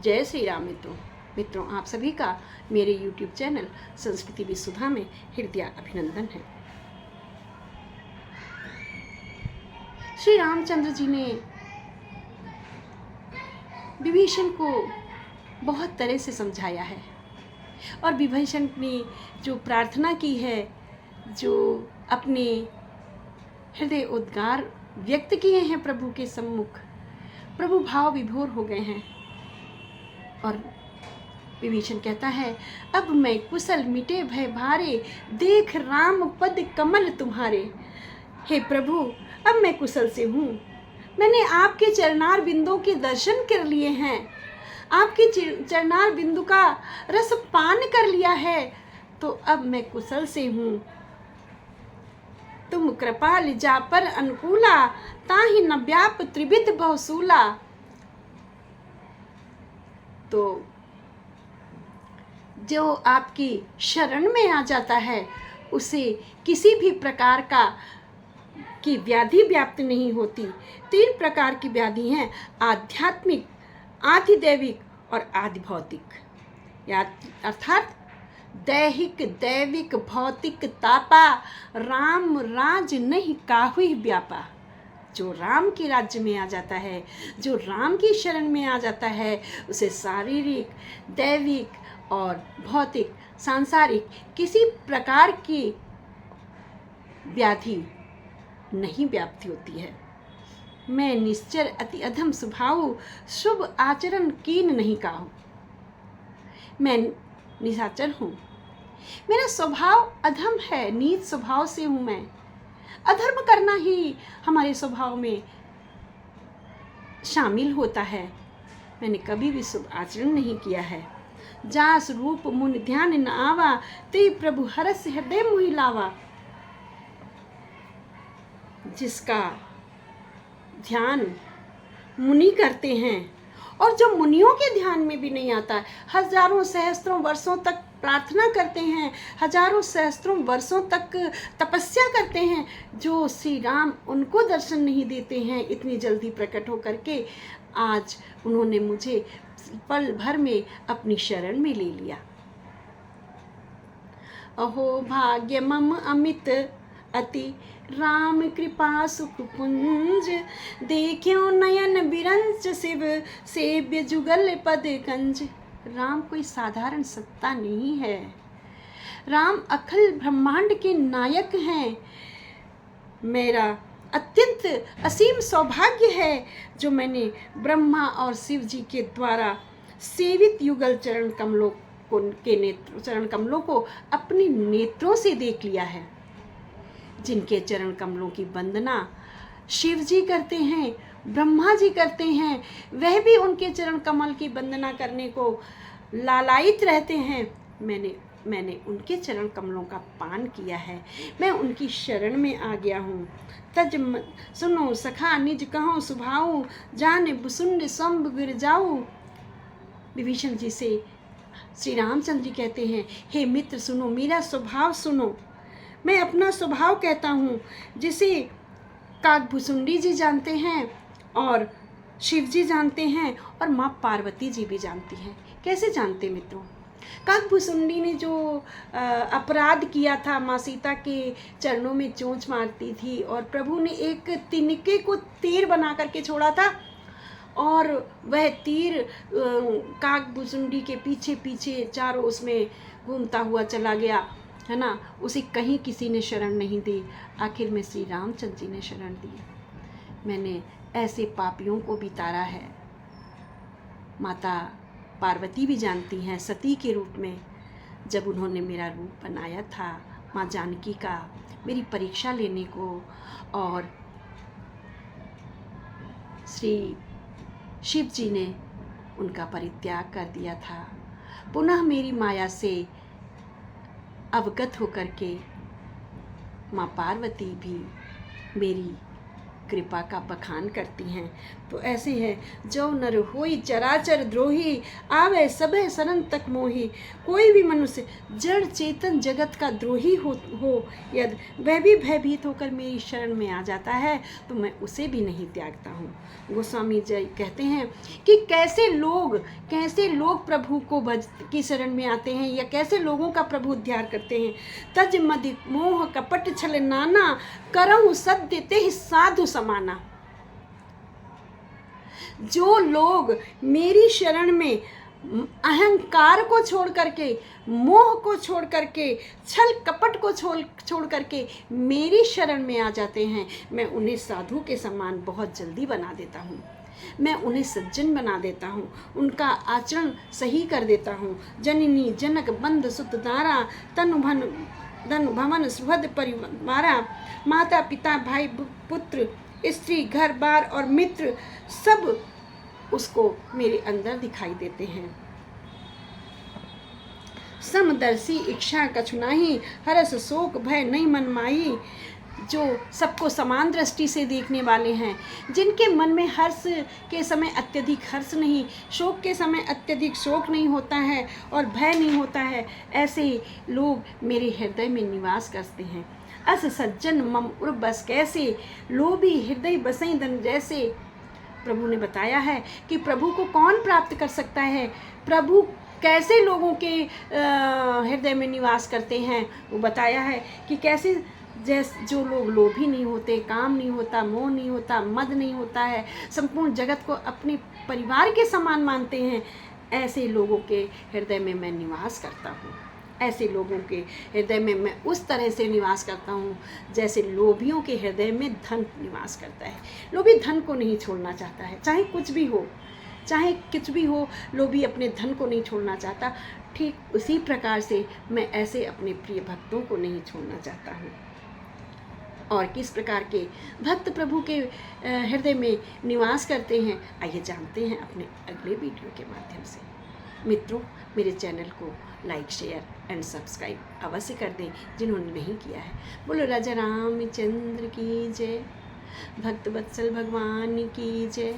जय श्री राम मित्रों, आप सभी का मेरे YouTube चैनल संस्कृति विसुधा में हृदय अभिनंदन है। श्री रामचंद्र जी ने विभीषण को बहुत तरह से समझाया है और विभीषण ने जो प्रार्थना की है, जो अपने हृदय उद्गार व्यक्त किए हैं प्रभु के सम्मुख, प्रभु भाव विभोर हो गए हैं। और विभीषण कहता है, अब मैं कुशल मिटे भय भारे, देख राम पद कमल तुम्हारे। हे प्रभु, अब मैं कुशल से हूँ, मैंने आपके चरणार बिंदों के दर्शन कर लिए हैं, आपके चरणार बिंदु का रस पान कर लिया है, तो अब मैं कुशल से हूँ। तुम कृपाल जा पर अनुकूला, ताहि न व्याप त्रिविध बहुसूला। तो जो आपकी शरण में आ जाता है, उसे किसी भी प्रकार की व्याधि व्याप्त नहीं होती। 3 प्रकार की व्याधि हैं, आध्यात्मिक, आधिदैविक और आधिभौतिक। अर्थात दैहिक, दैविक, भौतिक तापा, राम राज नहीं काहुई व्यापा। जो राम के राज्य में आ जाता है, जो राम की शरण में आ जाता है, उसे शारीरिक, दैविक और भौतिक, सांसारिक किसी प्रकार की व्याधि नहीं व्याप्ति होती है। मैं निश्चर अति अधम स्वभाव, शुभ आचरण कीन नहीं काहू। मैं निशाचर हूँ, मेरा स्वभाव अधम है, नीच स्वभाव से हूँ मैं। अधर्म करना ही हमारे स्वभाव में शामिल होता है। मैंने कभी भी शुभ आचरण नहीं किया है। जास रूप मुनि ध्यान न आवा, ते प्रभु हरस हृदय मुहि लावा। जिसका ध्यान मुनि करते हैं और जो मुनियों के ध्यान में भी नहीं आता, हजारों सहस्त्रों वर्षों तक प्रार्थना करते हैं, हजारों सहस्त्रों वर्षों तक तपस्या करते हैं, जो श्री राम उनको दर्शन नहीं देते हैं इतनी जल्दी प्रकट होकर के, आज उन्होंने मुझे पल भर में अपनी शरण में ले लिया। अहो भाग्य मम अमित अति, राम कृपा सुख पुंज। देखियो नयन बिरंच शिव, सेव्य जुगल पद कंज। राम कोई साधारण सत्ता नहीं है, राम अखिल ब्रह्मांड के नायक हैं। मेरा अत्यंत असीम सौभाग्य है जो मैंने ब्रह्मा और शिव जी के द्वारा सेवित युगल चरण कमलों को अपने नेत्रों से देख लिया है। जिनके चरण कमलों की वंदना शिव जी करते हैं, ब्रह्मा जी करते हैं, वह भी उनके चरण कमल की वंदना करने को लालायित रहते हैं। मैंने उनके चरण कमलों का पान किया है, मैं उनकी शरण में आ गया हूँ। तज सुनो सखा निज कहो सुभाऊ, जान बुसुंड संब गिर जाऊ। विभीषण जी से श्री रामचंद्र जी कहते हैं, हे मित्र सुनो, मेरा स्वभाव सुनो। मैं अपना स्वभाव कहता हूँ, जिसे काकभुसुंडी जी जानते हैं और शिव जी जानते हैं और माँ पार्वती जी भी जानती हैं। कैसे जानते मित्रों? काकभुसुंडी ने जो अपराध किया था, माँ सीता के चरणों में चोंच मारती थी और प्रभु ने एक तिनके को तीर बना करके छोड़ा था और वह तीर काकभुसुंडी के पीछे पीछे चारों उसमें घूमता हुआ चला गया, है ना। उसे कहीं किसी ने शरण नहीं दी, आखिर में श्री रामचंद्र जी ने शरण दी। मैंने ऐसे पापियों को भी तारा है। माता पार्वती भी जानती हैं, सती के रूप में जब उन्होंने मेरा रूप बनाया था माँ जानकी का, मेरी परीक्षा लेने को, और श्री शिव जी ने उनका परित्याग कर दिया था। पुनः मेरी माया से अवगत होकर के माँ पार्वती भी मेरी कृपा का बखान करती हैं। तो ऐसे है, जो नर होई चराचर द्रोही, आवे सबे शरण तक मोही। कोई भी मनुष्य जड़ चेतन जगत का द्रोही हो यदि वह भी भयभीत होकर मेरी शरण में आ जाता है तो मैं उसे भी नहीं त्यागता हूँ। गोस्वामी जी कहते हैं कि कैसे लोग प्रभु को की शरण में आते हैं, या कैसे लोगों का प्रभु उद्धार करते हैं। तज मदि मोह कपट छल नाना, करहु सत्य ते साधु समाना। जो लोग मेरी शरण में अहंकार को छोड़ करके, मोह को छोड़ करके, छल कपट को छोड़ करके मेरी शरण में आ जाते हैं, मैं उन्हें साधु के समान बहुत जल्दी बना देता हूँ। मैं उन्हें सज्जन बना देता हूँ, उनका आचरण सही कर देता हूँ। जननी जनक बंध सुत दारा, तनु भवन सुहद परिवारा। माता पिता भाई पुत्र स्त्री घर बार और मित्र सब उसको मेरे अंदर दिखाई देते हैं। समदर्शी इच्छा कछु नाही, हरस शोक भय नहीं मन माही। जो सबको समान दृष्टि से देखने वाले हैं, जिनके मन में हर्ष के समय अत्यधिक हर्ष नहीं, शोक के समय अत्यधिक शोक नहीं होता है और भय नहीं होता है, ऐसे लोग मेरे हृदय में निवास करते हैं। अस सज्जन मम उर बस कैसे, लोभी हृदय बसई धन जैसे। प्रभु ने बताया है कि प्रभु को कौन प्राप्त कर सकता है, प्रभु कैसे लोगों के हृदय में निवास करते हैं। वो बताया है कि कैसे जो लोग लोभी नहीं होते, काम नहीं होता, मोह नहीं होता, मद नहीं होता है, संपूर्ण जगत को अपने परिवार के समान मानते हैं, ऐसे लोगों के हृदय में मैं निवास करता हूँ। ऐसे लोगों के हृदय में मैं उस तरह से निवास करता हूँ जैसे लोभियों के हृदय में धन निवास करता है। लोभी धन को नहीं छोड़ना चाहता है, चाहे कुछ भी हो, लोभी अपने धन को नहीं छोड़ना चाहता। ठीक उसी प्रकार से मैं ऐसे अपने प्रिय भक्तों को नहीं छोड़ना चाहता हूँ। और किस प्रकार के भक्त प्रभु के हृदय में निवास करते हैं, आइए जानते हैं अपने अगले वीडियो के माध्यम से। मित्रों, मेरे चैनल को लाइक शेयर एंड सब्सक्राइब अवश्य कर दें जिन्होंने नहीं किया है। बोलो राजा रामचंद्र की जय, भक्त वत्सल भगवान की जय।